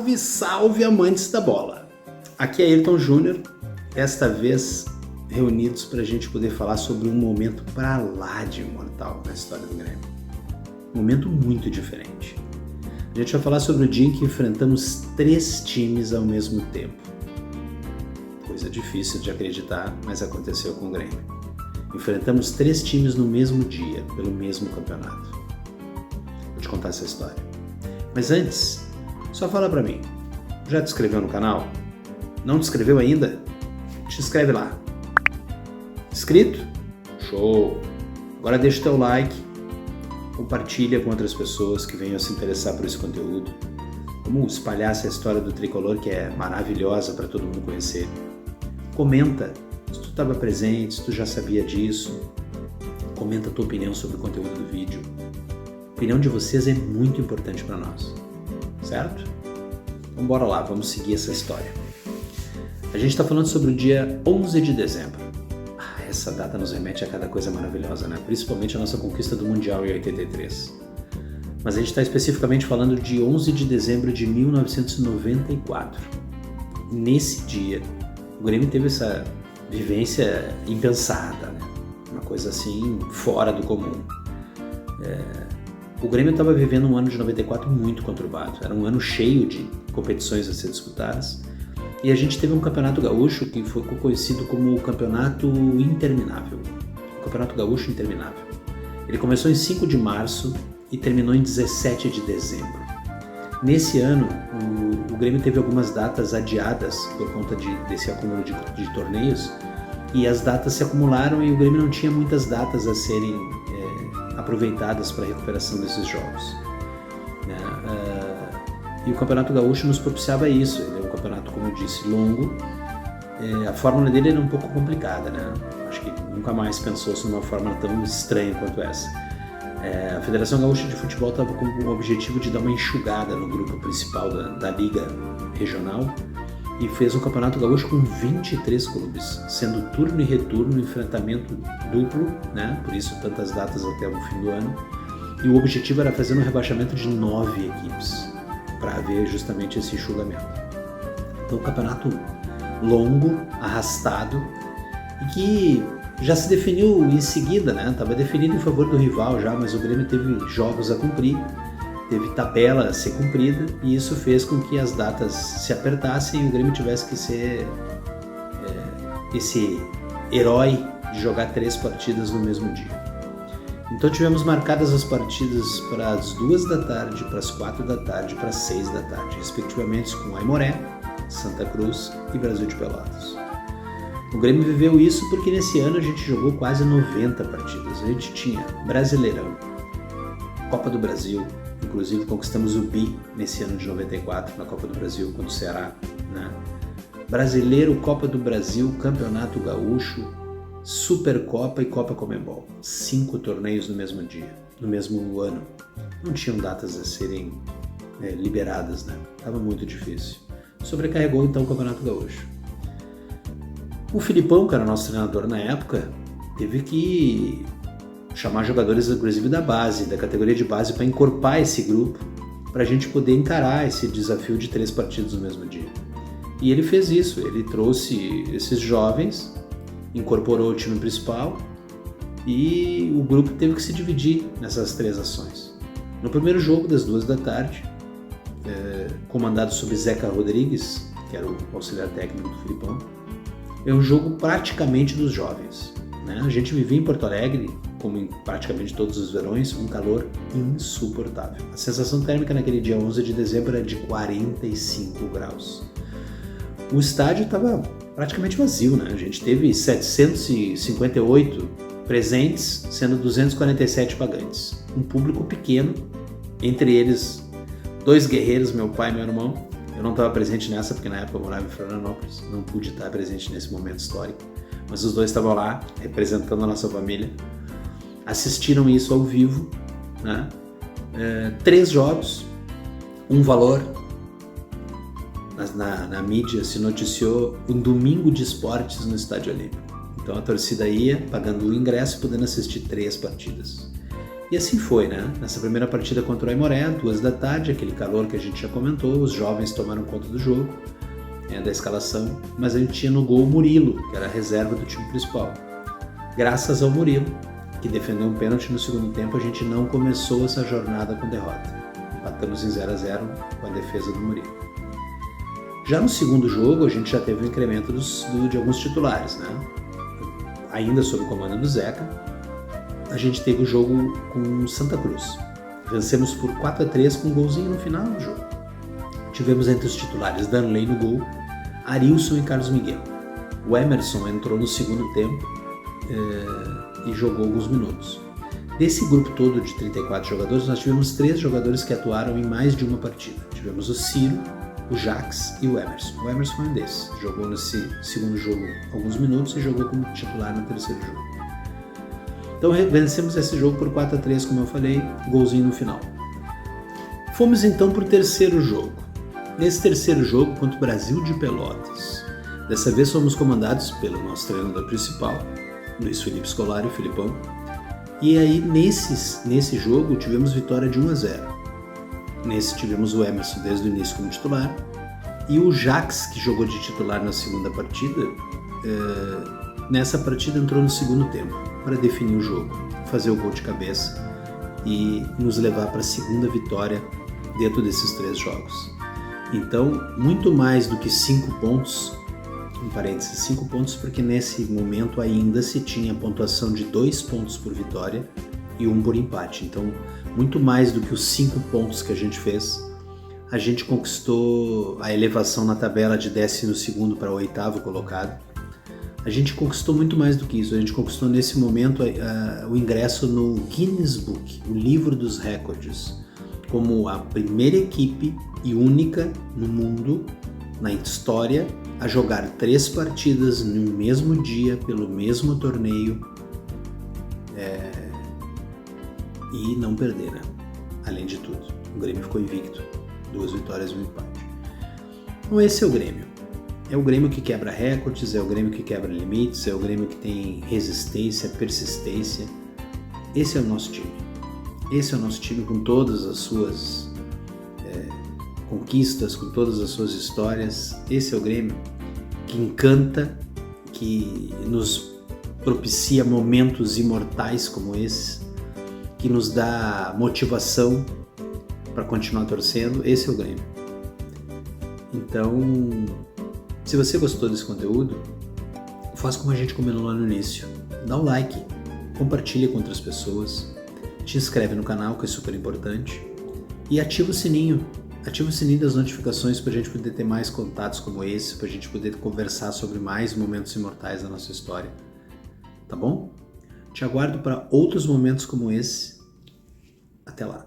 Salve, salve amantes da bola! Aqui é Ayrton Júnior, desta vez reunidos para a gente poder falar sobre um momento para lá de imortal na história do Grêmio. Um momento muito diferente. A gente vai falar sobre o dia em que enfrentamos 3 times ao mesmo tempo. Coisa difícil de acreditar, mas aconteceu com o Grêmio. Enfrentamos 3 times no mesmo dia, pelo mesmo campeonato. Vou te contar essa história. Mas antes, só fala pra mim, já te inscreveu no canal? Não te inscreveu ainda? Te inscreve lá. Inscrito? Show! Agora deixa o teu like, compartilha com outras pessoas que venham se interessar por esse conteúdo. Vamos espalhar essa história do Tricolor que é maravilhosa para todo mundo conhecer. Comenta se tu estava presente, se tu já sabia disso. Comenta a tua opinião sobre o conteúdo do vídeo. A opinião de vocês é muito importante para nós, certo? Então bora lá, vamos seguir essa história. A gente está falando sobre o dia 11 de dezembro. Essa data nos remete a cada coisa maravilhosa, né? Principalmente a nossa conquista do Mundial em 83. Mas a gente está especificamente falando de 11 de dezembro de 1994. Nesse dia, o Grêmio teve essa vivência impensada, né? Uma coisa assim, fora do comum. O Grêmio estava vivendo um ano de 94 muito conturbado. Era um ano cheio de competições a ser disputadas. E a gente teve um campeonato gaúcho que foi conhecido como o Campeonato Interminável. O Campeonato Gaúcho Interminável. Ele começou em 5 de março e terminou em 17 de dezembro. Nesse ano, o Grêmio teve algumas datas adiadas por conta desse acúmulo de torneios. E as datas se acumularam e o Grêmio não tinha muitas datas a serem aproveitadas para a recuperação desses jogos. E o Campeonato Gaúcho nos propiciava isso. Ele é um campeonato, como eu disse, longo. A fórmula dele era um pouco complicada, né? Acho que nunca mais pensou-se numa fórmula tão estranha quanto essa. A Federação Gaúcha de Futebol estava com o objetivo de dar uma enxugada no grupo principal da Liga Regional e fez um Campeonato Gaúcho com 23 clubes, sendo turno e retorno, enfrentamento duplo, né? Por isso tantas datas até o fim do ano. E o objetivo era fazer um rebaixamento de 9 equipes, para haver justamente esse enxugamento. Então, um campeonato longo, arrastado, e que já se definiu em seguida, né? Estava definido em favor do rival já, mas o Grêmio teve jogos a cumprir, teve tabela a ser cumprida, e isso fez com que as datas se apertassem e o Grêmio tivesse que ser esse herói de jogar 3 partidas no mesmo dia. Então tivemos marcadas as partidas para as 2 da tarde, para as 4 da tarde, para as 6 da tarde, respectivamente com Aimoré, Santa Cruz e Brasil de Pelotas. O Grêmio viveu isso porque nesse ano a gente jogou quase 90 partidas. A gente tinha Brasileirão, Copa do Brasil, inclusive conquistamos o Bi nesse ano de 94 na Copa do Brasil contra o Ceará, né? Brasileiro, Copa do Brasil, Campeonato Gaúcho, Supercopa e Copa Comebol. 5 torneios no mesmo dia, no mesmo ano. Não tinham datas a serem liberadas, né? Tava muito difícil. Sobrecarregou então o Campeonato Gaúcho. O Filipão, que era nosso treinador na época, teve que chamar jogadores, inclusive da base, da categoria de base, para encorpar esse grupo, para a gente poder encarar esse desafio de 3 partidas no mesmo dia. E ele fez isso, ele trouxe esses jovens, incorporou o time principal e o grupo teve que se dividir nessas 3 ações. No primeiro jogo, das 2 da tarde, comandado sob Zeca Rodrigues, que era o auxiliar técnico do Filipão, é um jogo praticamente dos jovens, né? A gente vivia em Porto Alegre, como em praticamente todos os verões, um calor insuportável. A sensação térmica naquele dia 11 de dezembro era de 45 graus. O estádio estava praticamente vazio, né? A gente teve 758 presentes, sendo 247 pagantes. Um público pequeno, entre eles 2 guerreiros, meu pai e meu irmão. Eu não estava presente nessa, porque na época eu morava em Florianópolis, não pude estar presente nesse momento histórico. Mas os 2 estavam lá, representando a nossa família. Assistiram isso ao vivo, né? 3 jogos, um valor. Na mídia se noticiou um domingo de esportes no Estádio Olímpico. Então a torcida ia pagando o ingresso e podendo assistir 3 partidas. E assim foi, né? Nessa primeira partida contra o Aimoré, 2 da tarde, aquele calor que a gente já comentou, os jovens tomaram conta do jogo, da escalação, mas a gente tinha no gol o Murilo, que era a reserva do time principal. Graças ao Murilo, que defendeu um pênalti no segundo tempo, a gente não começou essa jornada com derrota. Empatamos em 0-0 com a defesa do Murilo. Já no segundo jogo, a gente já teve um incremento de alguns titulares, né? Ainda sob o comando do Zeca, a gente teve o jogo com Santa Cruz. Vencemos por 4-3 com um golzinho no final do jogo. Tivemos entre os titulares Danley no gol, Arilson e Carlos Miguel. O Emerson entrou no segundo tempo e jogou alguns minutos. Desse grupo todo de 34 jogadores, nós tivemos 3 jogadores que atuaram em mais de uma partida. Tivemos o Ciro, o Jax e o Emerson. O Emerson foi um desses. Jogou nesse segundo jogo alguns minutos e jogou como titular no terceiro jogo. Então vencemos esse jogo por 4-3, como eu falei, golzinho no final. Fomos então para o terceiro jogo. Nesse terceiro jogo contra o Brasil de Pelotas. Dessa vez fomos comandados pelo nosso treinador principal, Luiz Felipe Scolari, o Filipão. E aí nesse jogo tivemos vitória de 1-0. Nesse tivemos o Emerson desde o início como titular. E o Jax, que jogou de titular na segunda partida, nessa partida entrou no segundo tempo para definir o jogo, fazer o gol de cabeça e nos levar para a segunda vitória dentro desses 3 jogos. Então, muito mais do que 5 pontos, em parênteses, 5 pontos porque nesse momento ainda se tinha pontuação de 2 pontos por vitória e 1 por empate. Então, muito mais do que os 5 pontos que a gente fez, a gente conquistou a elevação na tabela de 12º para o 8º colocado. A gente conquistou muito mais do que isso, a gente conquistou nesse momento o ingresso no Guinness Book, o livro dos recordes, como a primeira equipe e única no mundo, na história, a jogar 3 partidas no mesmo dia, pelo mesmo torneio e não perder, né? Além de tudo, o Grêmio ficou invicto, 2 vitórias e 1 empate. Então esse é o Grêmio. É o Grêmio que quebra recordes, é o Grêmio que quebra limites, é o Grêmio que tem resistência, persistência. Esse é o nosso time. Esse é o nosso time com todas as suas conquistas, com todas as suas histórias. Esse é o Grêmio que encanta, que nos propicia momentos imortais como esse, que nos dá motivação para continuar torcendo. Esse é o Grêmio. Então, se você gostou desse conteúdo, faz como a gente combinou lá no início. Dá um like, compartilha com outras pessoas, te inscreve no canal, que é super importante, e ativa o sininho. Ativa o sininho das notificações para a gente poder ter mais contatos como esse, para a gente poder conversar sobre mais momentos imortais da nossa história. Tá bom? Te aguardo para outros momentos como esse. Até lá.